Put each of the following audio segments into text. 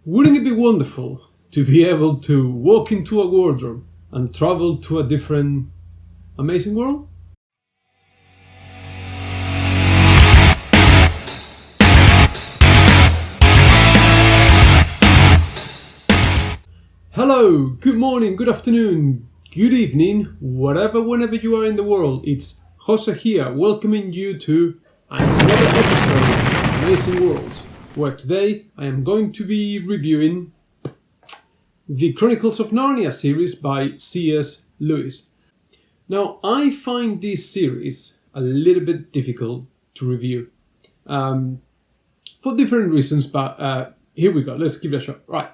Wouldn't it be wonderful to be able to walk into a wardrobe and travel to a different amazing world? Hello, good morning, good afternoon, good evening, whenever you are in the world. It's Jose here, welcoming you to another episode of Amazing Worlds, where today I am going to be reviewing the Chronicles of Narnia series by C.S. Lewis. Now, I find this series a little bit difficult to review for different reasons, but here we go, let's give it a shot. Right.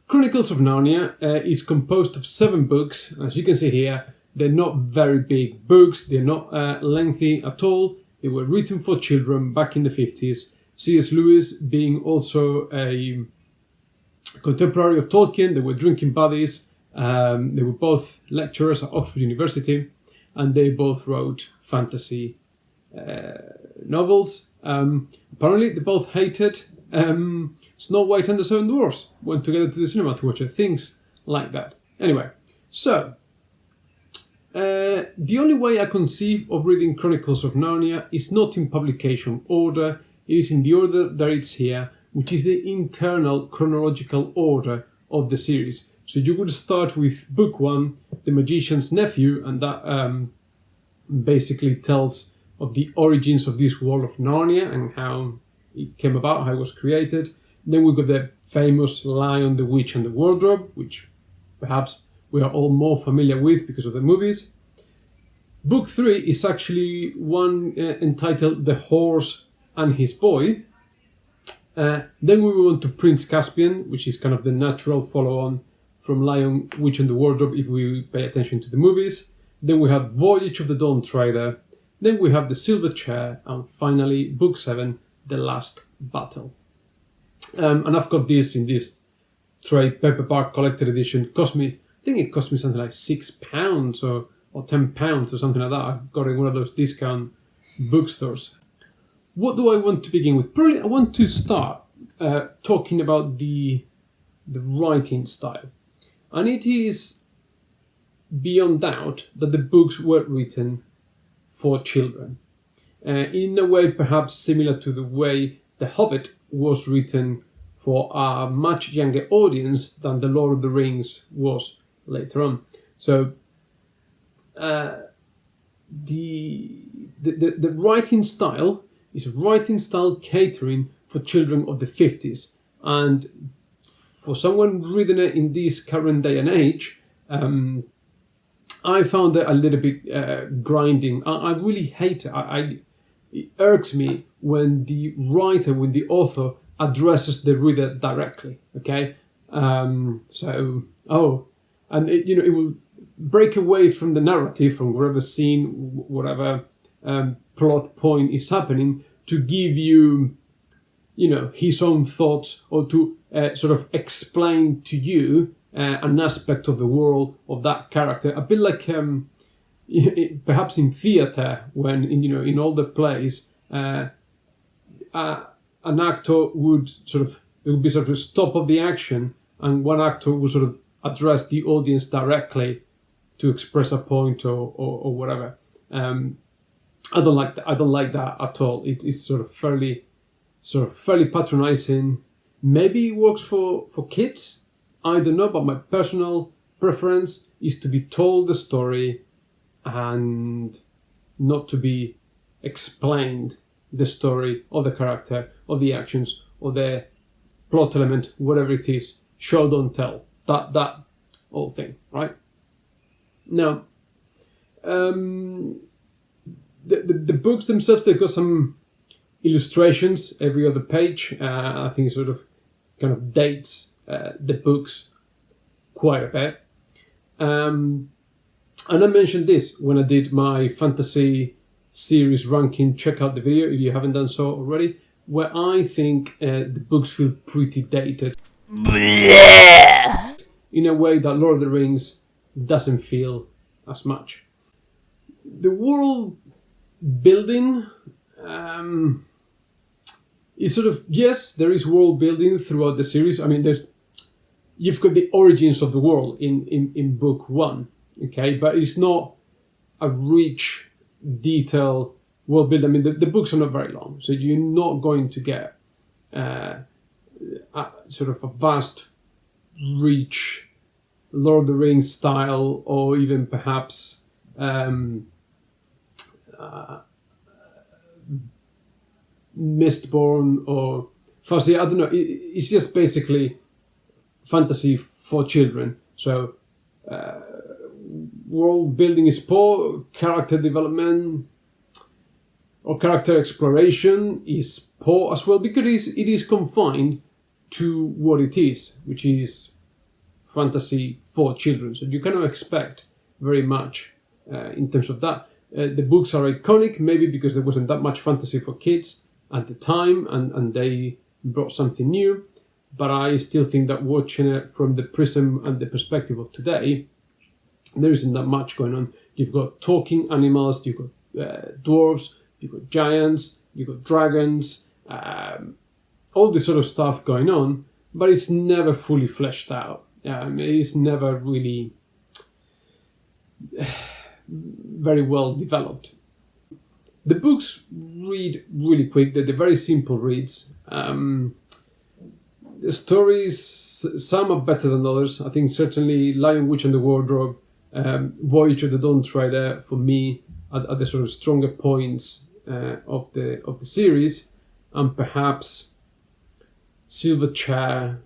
Chronicles of Narnia is composed of 7 books. As you can see here, they're not very big books, they're not lengthy at all. They were written for children back in the 50s. C.S. Lewis being also a contemporary of Tolkien, they were drinking buddies. They were both lecturers at Oxford University, and they both wrote fantasy novels. Apparently, they both hated Snow White and the Seven Dwarfs, went together to the cinema to watch it, things like that. Anyway, so the only way I conceive of reading Chronicles of Narnia is not in publication order, it is in the order that it's here, which is the internal chronological order of the series. So you would start with book 1, The Magician's Nephew, and that basically tells of the origins of this world of Narnia and how it came about, how it was created. Then we got the famous Lion, the Witch and the Wardrobe, which perhaps we are all more familiar with because of the movies. Book 3 is actually one entitled The Horse and His Boy. Then we move on to Prince Caspian, which is kind of the natural follow-on from Lion, Witch and the Wardrobe if we pay attention to the movies. Then we have Voyage of the Dawn Treader. Then we have The Silver Chair. And finally, Book 7, The Last Battle. And I've got this in this trade paperback collected edition. I think it cost me something like £6 or £10 or something like that. I got it in one of those discount bookstores. What do I want to begin with? Probably I want to start talking about the writing style. And it is beyond doubt that the books were written for children. In a way perhaps similar to the way The Hobbit was written for a much younger audience than The Lord of the Rings was later on. So the writing style is a writing style catering for children of the 50s. And for someone reading it in this current day and age, I found it a little bit grinding. I really hate it. It irks me when the writer, when the author addresses the reader directly. Okay, and it will break away from the narrative, from whatever scene, whatever plot point is happening, to give you, his own thoughts, or to sort of explain to you an aspect of the world of that character, a bit like perhaps in theatre, when in older plays, an actor would there would be sort of a stop of the action, and one actor would sort of address the audience directly to express a point or whatever. I don't like that. I don't like that at all. It's sort of fairly patronizing. Maybe it works for kids. I don't know, but my personal preference is to be told the story and not to be explained the story or the character or the actions or the plot element, whatever it is. Show, don't tell. That whole thing, right? Now, the books themselves, they've got some illustrations every other page. I think it sort of kind of dates the books quite a bit. And I mentioned this when I did my fantasy series ranking. Check out the video if you haven't done so already, where I think the books feel pretty dated. In a way that Lord of the Rings doesn't feel as much. The world building it's sort of, yes, there is world building throughout the series. I mean, you've got the origins of the world in book one, okay, but it's not a rich, detailed world building. I mean, the books are not very long, so you're not going to get sort of a vast, rich Lord of the Rings style, or even perhaps Mistborn or Fuzzy. I don't know. It's just basically fantasy for children. So world building is poor, character development or character exploration is poor as well, because it is confined to what it is, which is fantasy for children. So you cannot expect very much in terms of that. The books are iconic, maybe because there wasn't that much fantasy for kids at the time, and they brought something new. But I still think that watching it from the prism and the perspective of today, there isn't that much going on. You've got talking animals, you've got dwarves, you've got giants, you've got dragons, all this sort of stuff going on, but it's never fully fleshed out. It's never really very well developed. The books read really quick. They're very simple reads. The stories, some are better than others. I think certainly Lion, Witch and the Wardrobe, Voyage of the Dawn Treader, for me, are the sort of stronger points of the series, and perhaps Silver Chair.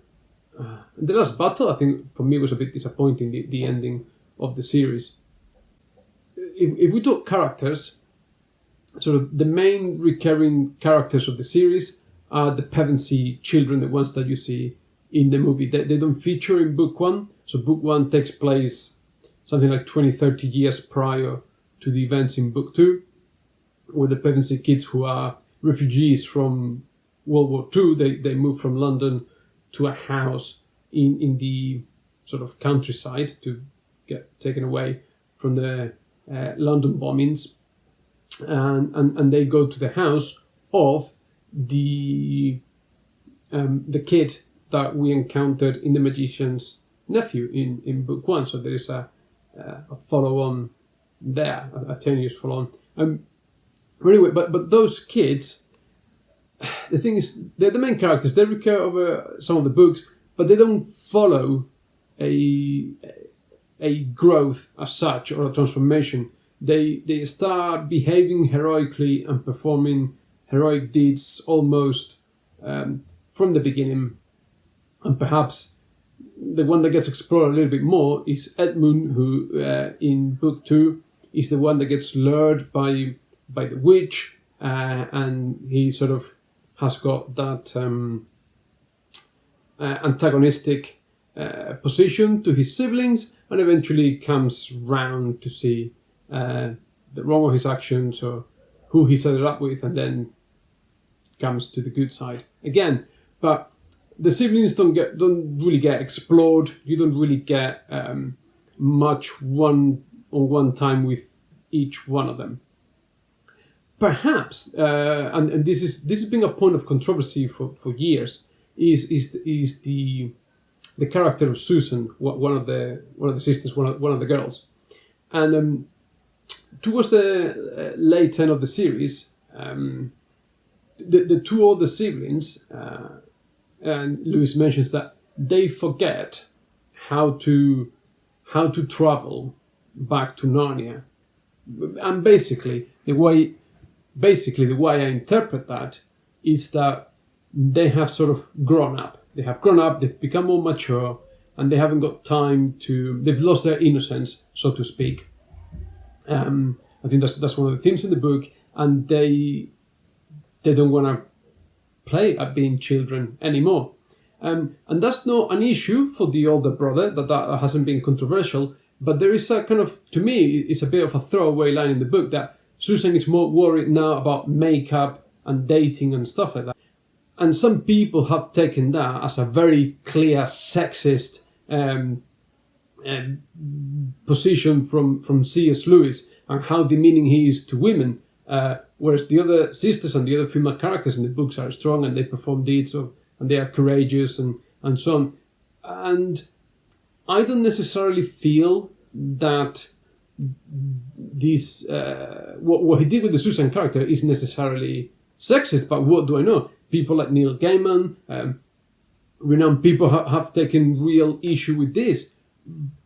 The Last Battle, I think, for me, was a bit disappointing, the ending of the series. If we talk characters, sort of the main recurring characters of the series are the Pevensey children, the ones that you see in the movie. They don't feature in book one. So book one takes place something like 20, 30 years prior to the events in book two, where the Pevensey kids, who are refugees from World War II, they move from London to a house in the sort of countryside to get taken away from the London bombings. And they go to the house of the kid that we encountered in The Magician's Nephew in book one. So there is a follow-on there, a tenuous follow-on. Anyway, but those kids, the thing is, they're the main characters. They recur over some of the books, but they don't follow a growth as such, or a transformation. They start behaving heroically and performing heroic deeds almost from the beginning. And perhaps the one that gets explored a little bit more is Edmund, who in book two is the one that gets lured by the witch, and he sort of has got that antagonistic position to his siblings, and eventually comes round to see the wrong of his actions or who he set it up with, and then comes to the good side again. But the siblings don't really get explored. You don't really get much one-on-one time with each one of them. Perhaps, and this has been a point of controversy for years, is the character of Susan, one of the sisters, one of the girls, and towards the late end of the series, the two older siblings, and Lewis mentions that they forget how to travel back to Narnia, and basically the way I interpret that is that they have sort of grown up. They've become more mature, and they haven't got time to. They've lost their innocence, so to speak. I think that's one of the themes in the book, and they don't want to play at being children anymore. And that's not an issue for the older brother. That hasn't been controversial, but there is a kind of, to me, it's a bit of a throwaway line in the book that Susan is more worried now about makeup and dating and stuff like that. And some people have taken that as a very clear sexist position from C.S. Lewis, and how demeaning he is to women. whereas the other sisters and the other female characters in the books are strong and they perform deeds and they are courageous and so on. And I don't necessarily feel that this what he did with the Susan character is necessarily sexist, but what do I know? People like Neil Gaiman, renowned people have taken real issue with this.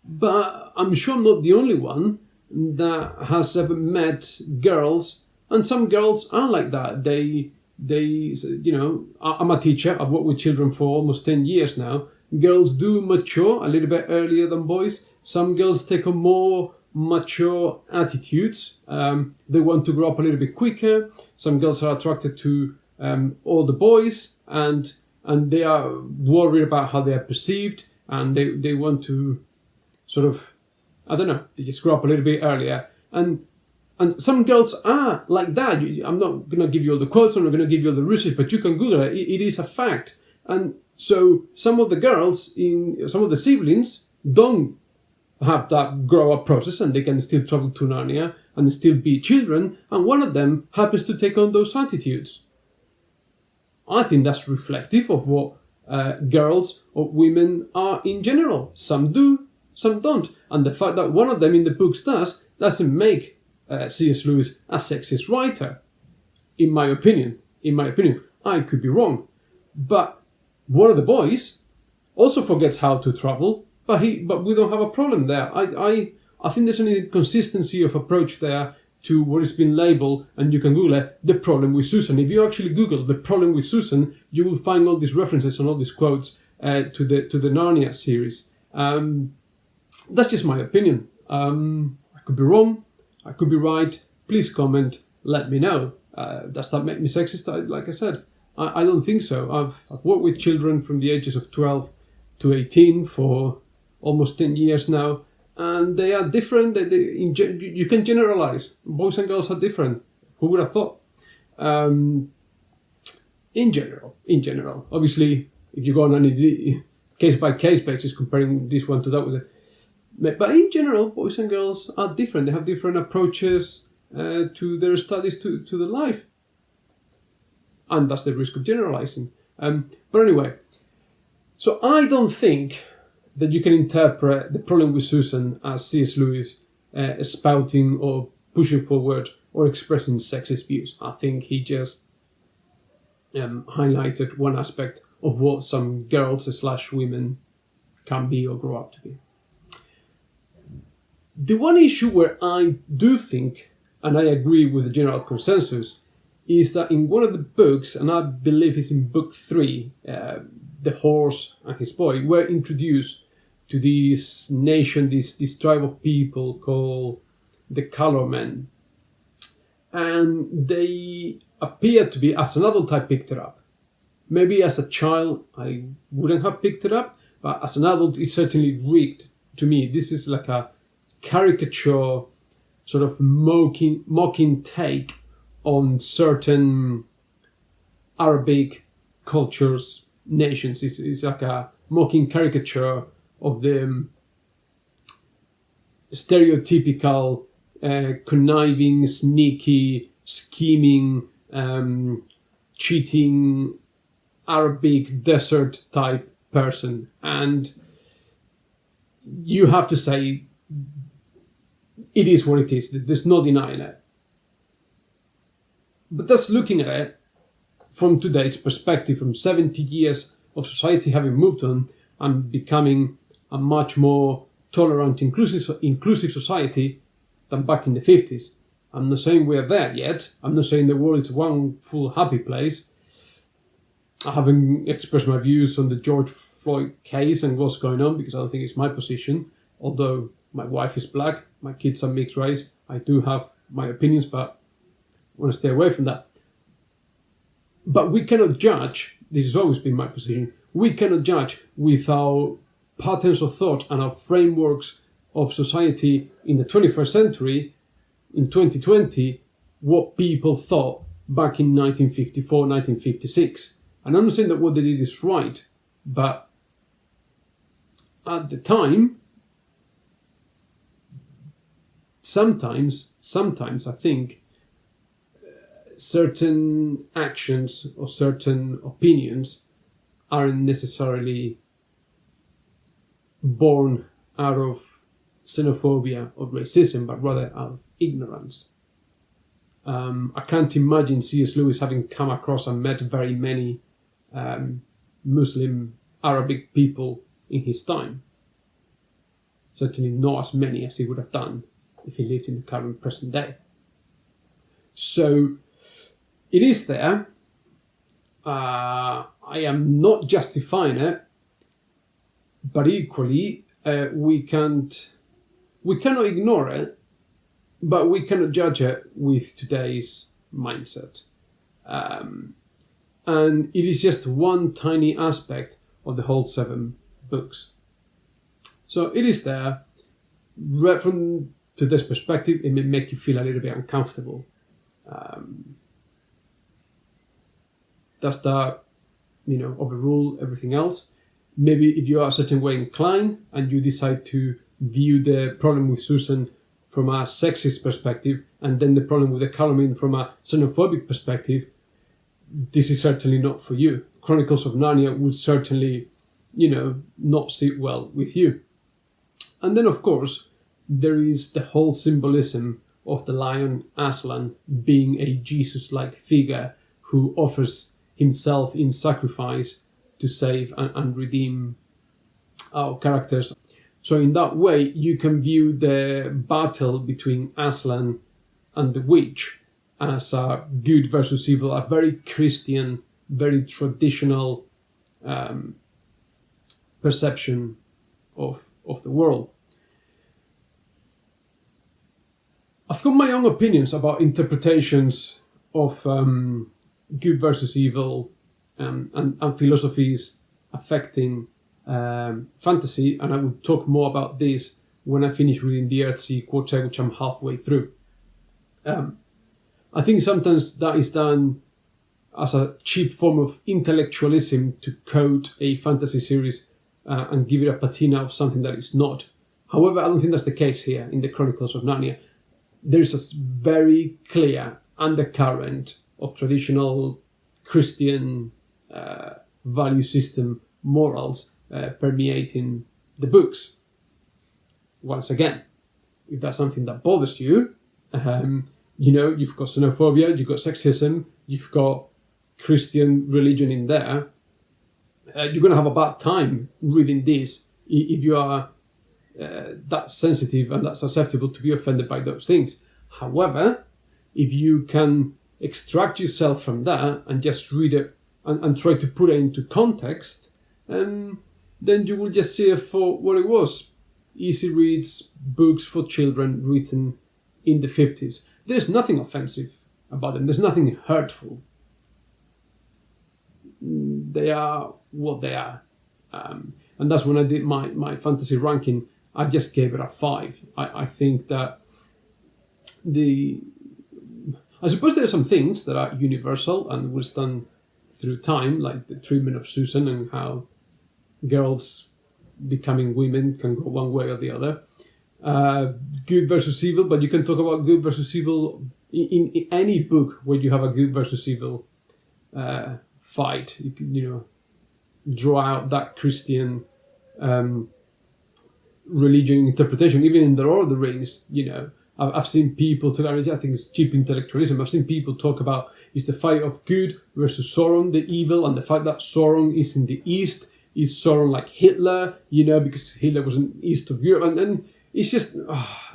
But I'm sure I'm not the only one that has ever met girls, and some girls are like that. They I'm a teacher. I've worked with children for almost 10 years now. Girls do mature a little bit earlier than boys. Some girls take on more mature attitudes. They want to grow up a little bit quicker. Some girls are attracted to older boys, and they are worried about how they are perceived, and they want to sort of, I don't know, they just grow up a little bit earlier. And some girls are like that. I'm not going to give you all the quotes, I'm not going to give you all the research, but you can Google it. It is a fact. And so some of the girls, some of the siblings, don't have that grow-up process, and they can still travel to Narnia and still be children, and one of them happens to take on those attitudes. I think that's reflective of what girls or women are in general. Some do, some don't. And the fact that one of them in the books doesn't make C.S. Lewis a sexist writer, in my opinion. I could be wrong. But one of the boys also forgets how to travel, but we don't have a problem there. I think there's an inconsistency of approach there to what has been labeled, and you can Google it, the problem with Susan. If you actually Google the problem with Susan, you will find all these references and all these quotes to the Narnia series. That's just my opinion. I could be wrong, I could be right. Please comment, let me know. Does that make me sexist? Like I said, I don't think so. I've worked with children from the ages of 12 to 18 for almost 10 years now, and they are different. You can generalize. Boys and girls are different. Who would have thought? In general. Obviously, if you go on any case-by-case basis, comparing this one to that with it. But in general, boys and girls are different. They have different approaches to their studies, to the life. And that's the risk of generalizing. But anyway, so I don't think that you can interpret the problem with Susan as C.S. Lewis spouting or pushing forward or expressing sexist views. I think he just highlighted one aspect of what some girls/women can be or grow up to be. The one issue where I do think, and I agree with the general consensus, is that in one of the books, and I believe it's in book 3, the horse and his boy were introduced to this nation, this tribe of people called the Color Men. And they appear to be, as an adult I picked it up. Maybe as a child I wouldn't have picked it up, but as an adult it certainly reeked to me. This is like a caricature, sort of mocking take on certain Arabic cultures, nations. It's like a mocking caricature of the stereotypical conniving, sneaky, scheming, cheating Arabic desert type person. And you have to say, it is what it is. There's no denying it. But that's looking at it from today's perspective, from 70 years of society having moved on and becoming a much more tolerant, inclusive society than back in the 50s. I'm not saying we're there yet. I'm not saying the world is one full happy place. I haven't expressed my views on the George Floyd case and what's going on, because I don't think it's my position. Although my wife is black, my kids are mixed race, I do have my opinions, but I want to stay away from that. But we cannot judge, this has always been my position, we cannot judge with our patterns of thought and our frameworks of society in the 21st century, in 2020, what people thought back in 1954, 1956. And I'm not saying that what they did is right, but at the time, sometimes I think certain actions or certain opinions aren't necessarily born out of xenophobia or racism, but rather out of ignorance. I can't imagine C.S. Lewis having come across and met very many Muslim Arabic people in his time. Certainly not as many as he would have done if he lived in the current present day. So it is there. I am not justifying it, but equally we cannot ignore it, but we cannot judge it with today's mindset. And it is just one tiny aspect of the whole 7 books. So it is there. Read from today's perspective, it may make you feel a little bit uncomfortable. Does that, overrule everything else? Maybe if you are a certain way inclined and you decide to view the problem with Susan from a sexist perspective, and then the problem with the Carmine from a xenophobic perspective, this is certainly not for you. Chronicles of Narnia would certainly, not sit well with you. And then, of course, there is the whole symbolism of the lion Aslan being a Jesus-like figure who offers himself in sacrifice to save and redeem our characters. So in that way, you can view the battle between Aslan and the witch as a good versus evil, a very Christian, very traditional perception of the world. I've got my own opinions about interpretations of good versus evil and philosophies affecting fantasy, and I will talk more about this when I finish reading the Earthsea Quartet, which I'm halfway through. I think sometimes that is done as a cheap form of intellectualism to quote a fantasy series and give it a patina of something that it's not. However, I don't think that's the case here in the Chronicles of Narnia. There is a very clear undercurrent of traditional Christian value system morals permeating the books. Once again, if that's something that bothers you, you've got xenophobia, you've got sexism, you've got Christian religion in there, you're going to have a bad time reading this if you are that sensitive and that susceptible to be offended by those things. However, if you can extract yourself from that and just read it and try to put it into context, then you will just see it for what it was. Easy reads, books for children written in the 50s. There's nothing offensive about them. There's nothing hurtful. They are what they are. And that's when I did my fantasy ranking. I just gave it a 5. I think that I suppose there are some things that are universal and will stand through time, like the treatment of Susan and how girls becoming women can go one way or the other. Good versus evil, but you can talk about good versus evil in any book where you have a good versus evil fight. You can, draw out that Christian religion interpretation. Even in the Lord of the Rings, I've seen people talk. I think it's cheap intellectualism. I've seen people talk about is the fight of good versus Sauron, the evil, and the fact that Sauron is in the east. Is Sauron like Hitler? Because Hitler was in the east of Europe, and it's just,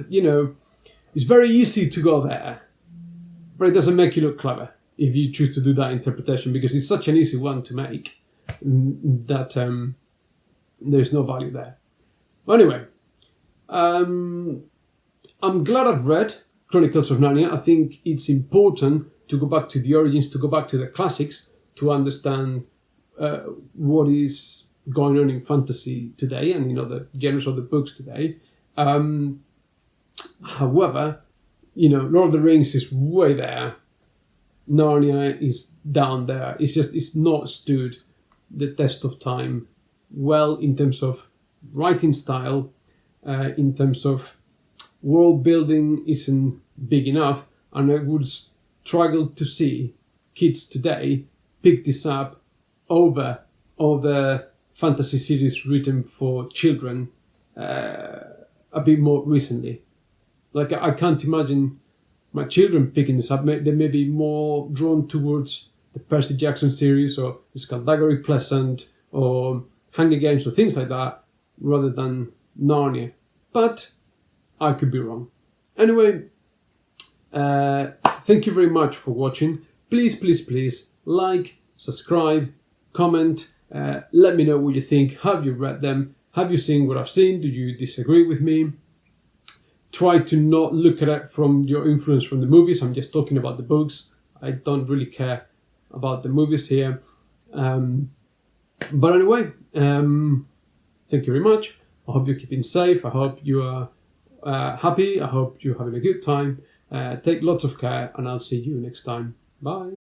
it's very easy to go there, but it doesn't make you look clever if you choose to do that interpretation, because it's such an easy one to make that there's no value there. Anyway, I'm glad I've read Chronicles of Narnia. I think it's important to go back to the origins, to go back to the classics, to understand what is going on in fantasy today and the genres of the books today. However, Lord of the Rings is way there. Narnia is down there. It's not stood the test of time well in terms of writing style, in terms of world building isn't big enough, and I would struggle to see kids today pick this up over other fantasy series written for children a bit more recently. Like, I can't imagine my children picking this up. They may be more drawn towards the Percy Jackson series or Skullduggery Pleasant or Hunger Games or things like that rather than Narnia. But I could be wrong. Anyway, thank you very much for watching. Please like, subscribe, comment. Let me know what you think. Have you read them? Have you seen what I've seen? Do you disagree with me? Try to not look at it from your influence from the movies. I'm just talking about the books. I don't really care about the movies here. But anyway, thank you very much. I hope you're keeping safe. I hope you are happy. I hope you're having a good time. Take lots of care, and I'll see you next time. Bye.